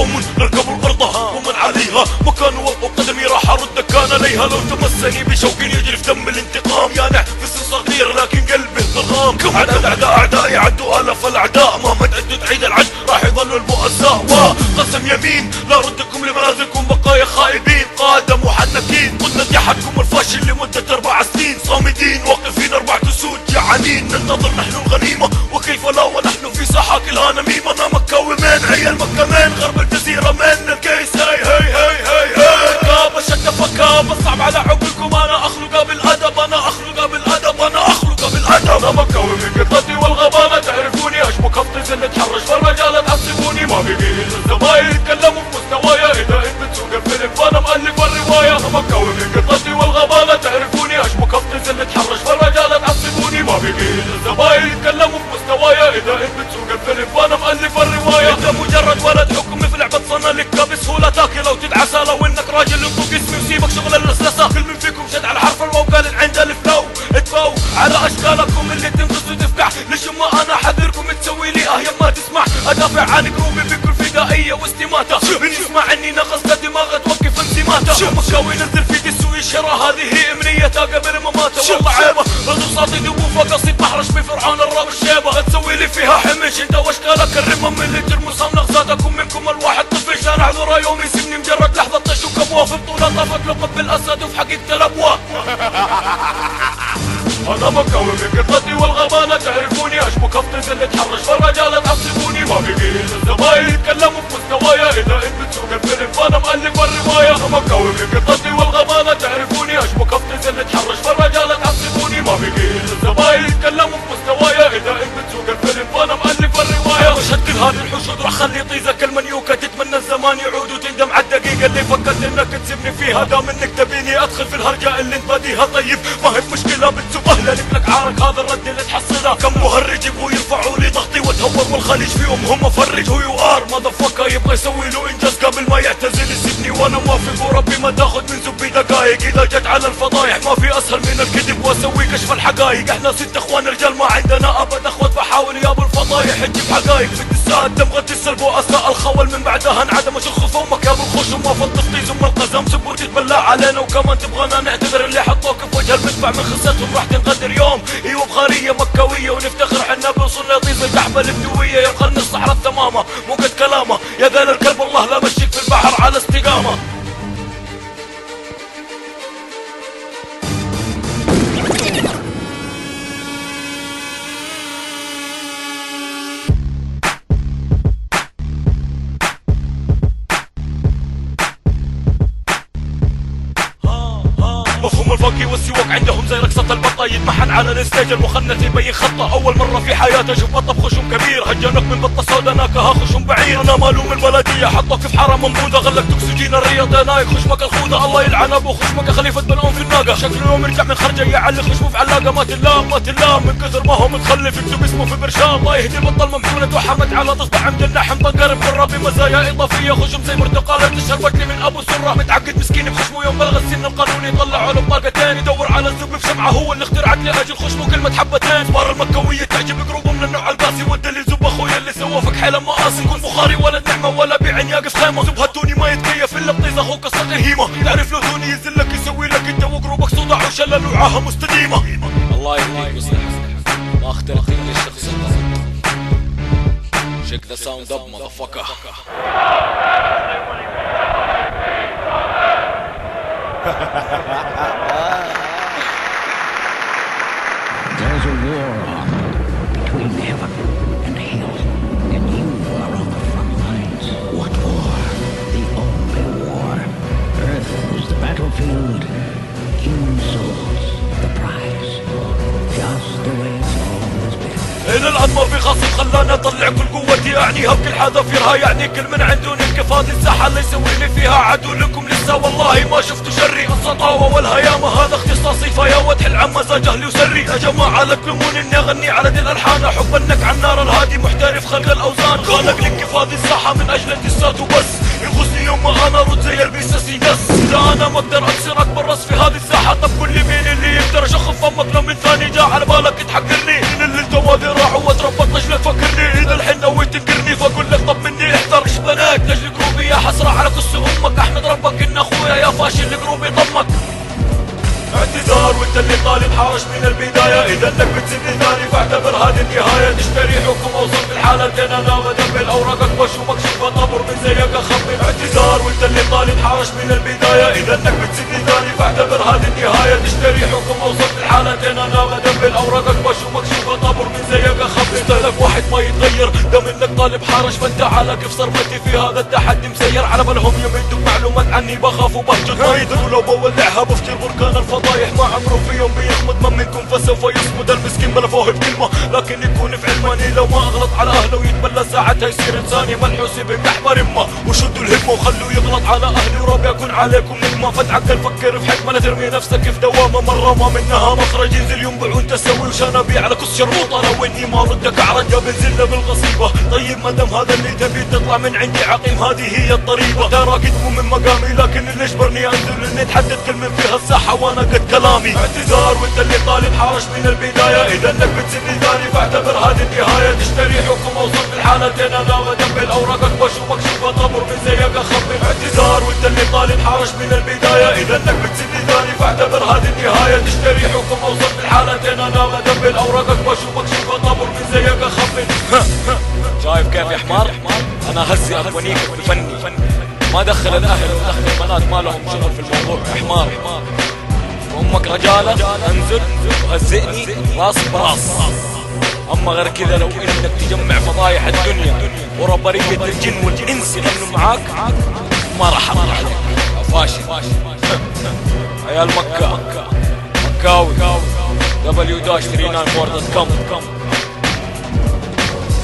قوم نركب الأرض ومن عليها مكان وضع قدمي راح أرد كان ليها لو تمسني بشوق يجري في دم الانتقام يا نفس صغير لكن قلبي ضغام عدد أعدائي عدوا آلاف الأعداء مهما تعدوا تعيد العد راح يظلوا البؤساء وقسم يمين لا ردكم لمنازلكم بقايا خائبين قادة محنكين قلنا نجاحكم الفاشل لمدة 4 سنين صامدين واقفين 4 أسود جعانين ننتظر نحن الغنيمة وكيف لا ونحن في ساحة كلها نميمة أنا مكة ومين عيال مكة مين غرب الجزيرة من الكيس هي كابة شدة فكابة صعب على عقولكم أنا أخلق بالأدب أنا أخلق بالأدب أنا أخلق بالأدب أنا مكة ومن قطتي والغبانة تعرفوني أشبك خطي زل تحرش فالرجال تحسبوني ما بيجي إلا الزباين يتكلموا بمستوايا إذا أنت بتسوق الفيلم فأنا مؤلف الرواية أنا مكة ومن قطتي والغبانة تعرفوني أشبك خطي زل تحرش فالرجال تحسبوني ما بيجي إلا الزباين يتكلموا بمستوايا إذا أنت بتسوق الفيلم فأنا مؤلف الرواية أنت مجرد ولد حكم في لعبة صنالك بسهولة تاكل أو تدعسى لو إنك راجل يطلق اسمي وسيبك شغل اللسلسة كل من فيكم شد على حرف الواو قال عند الفلو اتفو على أشكالكم اللي تنقص وتفقع ليش ما أنا حذركم تسوي لي يما تسمع أدافع عن قلوبي بكل فدائية واستماتة من يسمع إني نقصت دماغه توقف انزيماته مكاوي نزل في دسوي الشرا هذه أمنيته قبل مماته والله عيبه رجل صاطي دبوفه قصيد محرش بفرعون الراب الشيبه تسوي لي فيها حمش انت واشكالك الرمم اللي ترمسها ونغزاتكم منكم الواحد طفش انا اعذره يوم يسيبني مجرد لحظه طش وكبوه في بطوله طفت لقب بالاسد وفي حقيقه الابواب أنا مكوي من قطتي والغبانة تعرفوني أشبك خطي زل تحرش فالرجال تحسبوني ما بيجي إلا الزباين يتكلموا بمستوايا إذا أنت بتسوق الفيلم فأنا مؤلف الرواية أنا مكوي من قطتي والغبانة تعرفوني أشبك خطي زل تحرش فالرجال تحسبوني ما بيجي إلا الزباين يتكلموا بمستوايا إذا أنت بتسوق الفيلم فأنا مؤلف الرواية مشهد كل هذه الحشود راح خلي طيزك المنيوكة تتمنى الزمان يعود وتندم على الدقيقة اللي فكرت إنك تسيبني فيها دام إنك تبيني أدخل في الهرجة اللي انت باديها طيب ما هي مشكلة بتسوق أهلا لك عارك هذا الرد اللي تحصله كم مهرج يبغوا يرفعوا لي ضغطي واتهور والخليج فيهم هم فرج هو يو ار ماذا يبغى يسوي له انجاز قبل ما يعتزل يسيبني وانا موافق وربي ما تاخذ من زبي دقايق اذا جت على الفضايح ما في اسهل من الكذب واسوي كشف الحقايق احنا 6 اخوان رجال ما عندنا ابد اخوات بحاول يا ابو الفضايح تجيب حقايق في الدسات تبغى تسلب واساء الخول من بعدها انعدم اشخ فمك يا ابو الخش وما فضحتي زم القزم سبوا تتبلى علينا وكمان تبغانا نعتذر اللي حطوك في وجه المدفع من خستهم راح تنقدر يوم ايوه بخارية مكوية ونفتخر حنا بوصلنا طيب الكحبة البدوية يا القرن الصحراء التمامة مو قد كلامه يا ذا الكلب والله لا مشيك في البحر على استقامة مفهوم الفوقي والسواق عندهم زي رقصة البطة يتمحن على الستيج المخنث يبين خطة أول مرة في حياته أشوف بطة بخشم كبير هجنك من بطة سودا ناكها خشم بعير أنا مالوم البلدية حطوك في حارة منبوذة غلقت أكسجين الرياض نايك خشمك الخوذة الله يلعن أبو خشمك خليفة بلعون في الناقة شكله يوم يرجع من خرجة يعلق خشمه في علاقة ما تلام ما تلام من كثر ما هو متخلف يكتب اسمه في برشام الله يهدي البطل ممحونة وحمد على ضغط عمد اللحم طنقر بقرة بمزايا إضافية خشم زي برتقالة تشربت لي من أبو سرة متعقد مسكين بخشمه يوم بلغ السن القانوني يطلعوا له بطاقتين يدور على الزب بشمعة هو اللي اخترعت لأجل خشمه كلمة حبتين صبار المكوية تعجب قروبه من النوع القاسي والدليل زب اخويا اللي سوى فك حيل مقاسي كن بخاري ولا نعمة ولا بعين ياقف خيمة زب هالدوني ما يتكيف الا بطيز اخوك الصدر هيمة تعرف لو دوني يزلك يسوي لك انت وقروبك صداع وشلل وعاهة مستديمة الله يهديك وسلم ما اختلف فيك للشخص check the sound up motherfucker There's a war on between heaven and hell, and you are on the front lines. What war? The only war. Earth is the battlefield, human souls the prize. Just the way it's always been. إلى الآن ما في خاصم خلاني أطلع كل قوتي أعنيها بكل حذافيرها يعني كل من عندوني انكفاض الساحة اللي يسوي لي فيها عدو لكم لسه والله ما شفتوا شري السطاوة والهيامة هذا اختصاصي فيا وادحل عن مزاج أهلي وسري يا جماعة لا تلوموني إني أغني على دي الألحان أحب أنك على النار الهادي محترف خلق الأوزان خالق لي انكفاض الساحة من أجل الدسات وبس يغزني يوم ما أنا أرد زي البيسس يدس إذا أنا ما أقدر أكسر أكبر راس في هذه الساحة طب قول لي مين اللي يقدر أشخف فمك لو من ثاني جاء على بالك تحقرني مين اللي التوادي راحوا واتربط ليش لا تفكرني إذا الحين نويت تنكرني فأقول لك طب مني احذر إيش بناك لأجل قروبي حارش من البداية، اذا انك بتسدني ثاني فاعتبر هذه النهاية. تشتري حكم اوصل في الحالتين انا بدبل اوراقك واشوفك شوفة طبر من زيك اخبي اعتذار، وانت اللي طالب حارش من البداية، اذا انك بتسدني ثاني فاعتبر هذه النهاية. تشتري حكم اوصل في الحالتين انا بدبل اوراقك واشوفك شوفة طبر من زيك اخبي. استهلك واحد ما يتغير دام انك طالب حارش، فانت على كيف صرفتي في هذا التحدي مسير. على بالهم يمدوك معلومات عني بخاف وبهجر، ما يدروا لو بولعها بفجر بركان الفضايح. ما عمره في يوم بيخمد من منكم فسوف يصمد المسكين بلا فوه بكلمة، لكن يكون في علماني لو ما اغلط على اهله ويتبلى ساعتها يصير انساني ملحوس بمحور امه. وشدوا الهمة وخلوا يغلط على اهلي ورب يكون عليكم نقمة. فتعقل فكر في حكمة لا ترمي نفسك في دوامة، مرة ما منها مخرج. ينزل ينبعون تسوي وشنبي على كس شربوطة، لو اني ما ردك اعرج يا بنزلنا بالقصيبة. طيب ما دام هذا اللي تبي تطلع من عندي عقيم، هذه هي الضريبة. تراك مو من مقامي لكن اللي اجبرني انزل اني اتحدث كل من فيها الساحة وانا قد كلامي اعتذار، وانت اللي طالب حارش من البداية، اذا انك بتسدني ثاني فاعتبر هذه النهاية. تشتري حكم اوصل في الحالتين انا بدبل اوراقك واشوفك شوفة طبر من زيك اخبي اعتذار، وانت اللي طالب حارش من البداية، اذا انك بتسدني ثاني فاعتبر هذه النهاية. تشتري حكم اوصل في الحالتين انا بدبل اوراقك واشوفك شوفة طبر من زيك اخبي. شايف كيف يا حمار؟ انا هزئك ونيكك بفني، ما دخل الاهل ودخل البنات ما لهم شغل في الموضوع يا حمار. وامك رجالة انزل وهزئني راس براس، اما غير كذا لو انك تجمع فضايح الدنيا ورا برية الجن والانس يغنوا معاك ما راح امر عليك يا فاشل. عيال مكة مكاوي www.394.com